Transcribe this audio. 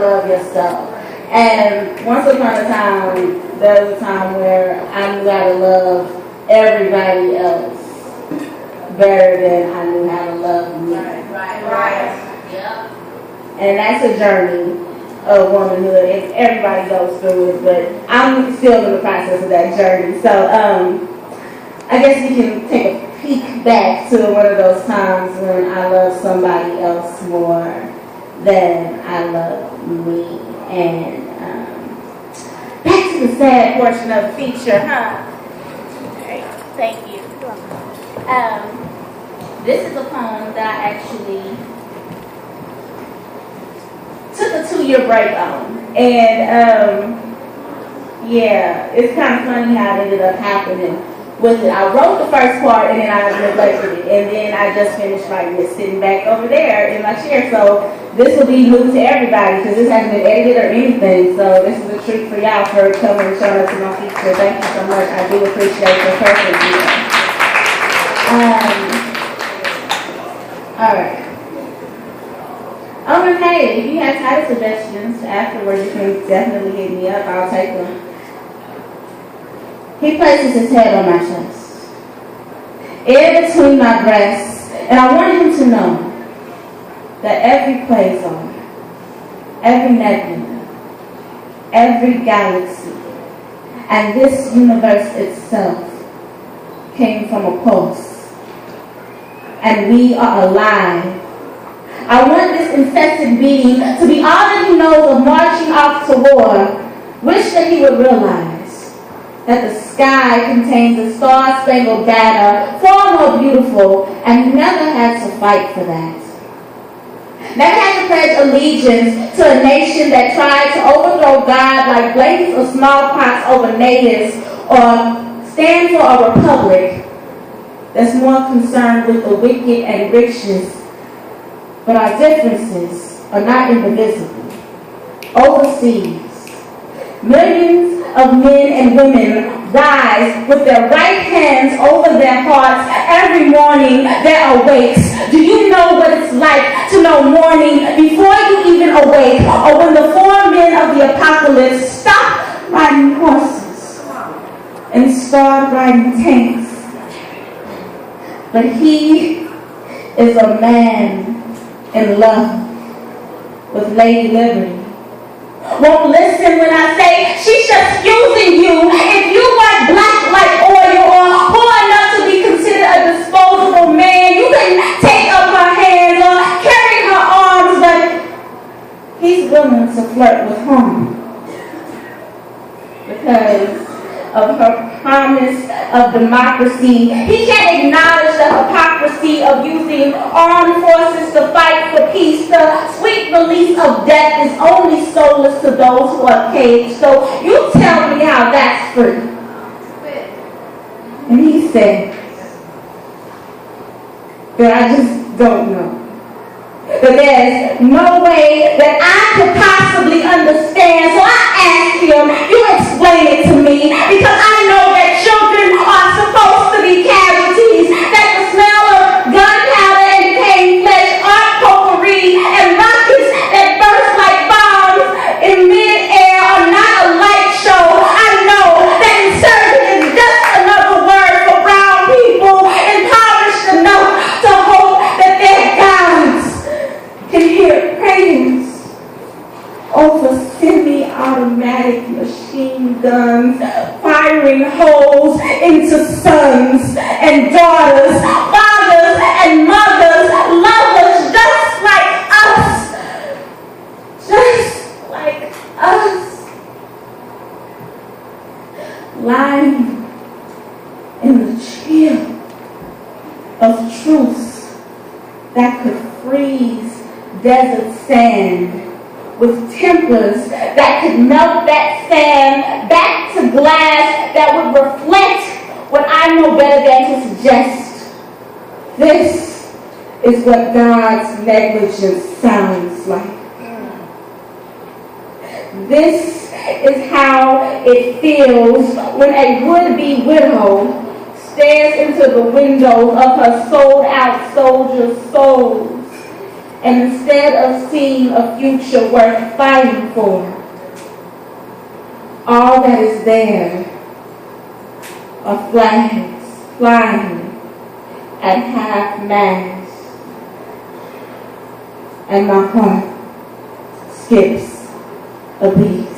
love yourself. And once upon a time, there was a time where I knew how to love everybody else better than I knew how to love me. Right. Yep. And that's a journey of womanhood, and everybody goes through it, but I'm still in the process of that journey. So I guess we can take a peek back to one of those times when I loved somebody else more than I loved me. And back to the sad portion of the feature, huh? Okay. Thank you. This is a poem that I actually took a 2-year break on. And yeah, it's kind of funny how it ended up happening with it. I wrote the first part and then I neglected it. And then I just finished writing it sitting back over there in my chair. So this will be new to everybody because this hasn't been edited or anything. So this is a treat for y'all for coming and showing up to my feature. Thank you so much. I do appreciate your presence here. All right. Oh, and hey, if you have title suggestions afterwards, you can definitely hit me up. I'll take them. He places his head on my chest, in between my breasts, and I want him to know that every quasar, every nebula, every galaxy, and this universe itself came from a pulse, and we are alive. I want this incessant being to be all that he knows of marching off to war. Wish that he would realize that the sky contains a star-spangled banner far more beautiful, and he never had to fight for that. Never had to pledge allegiance to a nation that tried to overthrow God like blankets of smallpox over natives, or stand for a republic that's more concerned with the wicked and riches. But our differences are not indivisible. Overseas, millions of men and women rise with their right hands over their hearts every morning that awakes. Do you know what it's like to know morning before you even awake, or when the 4 men of the apocalypse stop riding horses and start riding tanks? But he is a man in love with Lady Liberty. Won't listen when I say she's just using you. If you weren't black like oil or poor enough to be considered a disposable man, you can take up her hands or carry her arms, but he's willing to flirt with her because of her promise of democracy. He can't acknowledge the hypocrisy of using armed forces to fight for peace. The sweet release of death is only soulless to those who are caged. So you tell me how that's free. And he said that I just don't know. That there's no way that I could possibly understand. So I asked him, you explain it to me, because I know that children are supposed to be casualties, that the smell of gunpowder and decaying flesh are potpourri, and rockets that burst like bombs in mid-air are not a light show. I know that insurgent is just another word for brown people, impoverished enough to hope that their gods can hear praise over semi-automatic machine guns firing holes into sons and daughters, fathers and mothers, lovers just like us. Just like us. Lying in the chill of truths that could freeze desert sand with tempers that could melt that sand back to glass that would reflect what I know better than to suggest. This is what God's negligence sounds like. This is how it feels when a would-be widow stares into the windows of her sold-out soldiers' souls And instead of seeing a future worth fighting for, all that is there are flags flying at half-mast, and my heart skips a beat.